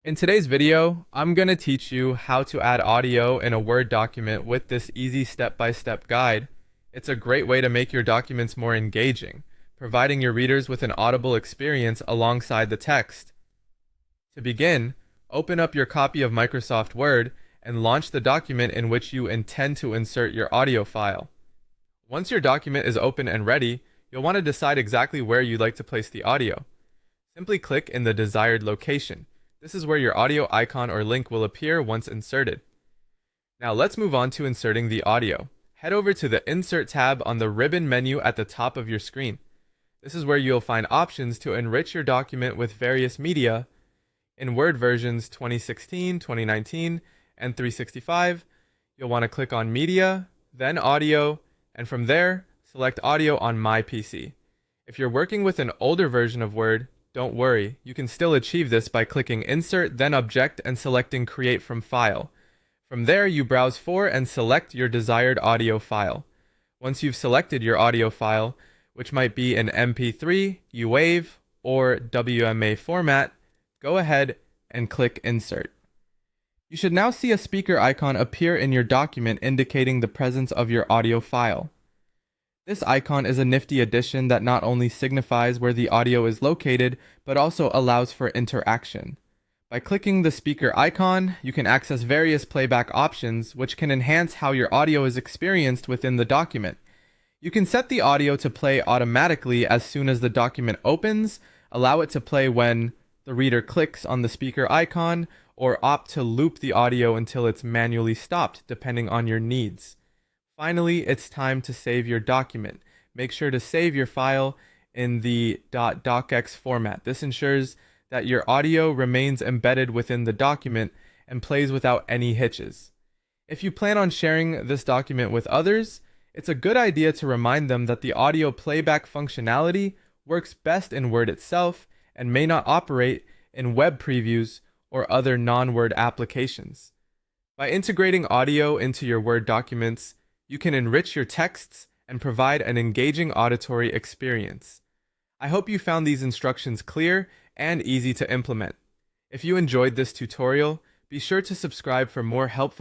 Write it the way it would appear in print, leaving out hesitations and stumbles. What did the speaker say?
In today's video, I'm going to teach you how to add audio in a Word document with this easy step-by-step guide. It's a great way to make your documents more engaging, providing your readers with an audible experience alongside the text. To begin, open up your copy of Microsoft Word and launch the document in which you intend to insert your audio file. Once your document is open and ready, you'll want to decide exactly where you'd like to place the audio. Simply click in the desired location. This is where your audio icon or link will appear once inserted. Now let's move on to inserting the audio. Head over to the Insert tab on the ribbon menu at the top of your screen. This is where you'll find options to enrich your document with various media. In Word versions 2016, 2019, and 365, you'll want to click on Media, then Audio, and from there, select Audio on My PC. If you're working with an older version of Word, don't worry, you can still achieve this by clicking Insert, then Object, and selecting Create from File. From there, you browse for and select your desired audio file. Once you've selected your audio file, which might be an MP3, UWave, or WMA format, go ahead and click Insert. You should now see a speaker icon appear in your document indicating the presence of your audio file. This icon is a nifty addition that not only signifies where the audio is located, but also allows for interaction. By clicking the speaker icon, you can access various playback options, which can enhance how your audio is experienced within the document. You can set the audio to play automatically as soon as the document opens, allow it to play when the reader clicks on the speaker icon, or opt to loop the audio until it's manually stopped, depending on your needs. Finally, it's time to save your document. Make sure to save your file in the .docx format. This ensures that your audio remains embedded within the document and plays without any hitches. If you plan on sharing this document with others, it's a good idea to remind them that the audio playback functionality works best in Word itself and may not operate in web previews or other non-Word applications. By integrating audio into your Word documents, you can enrich your texts and provide an engaging auditory experience. I hope you found these instructions clear and easy to implement. If you enjoyed this tutorial, be sure to subscribe for more helpful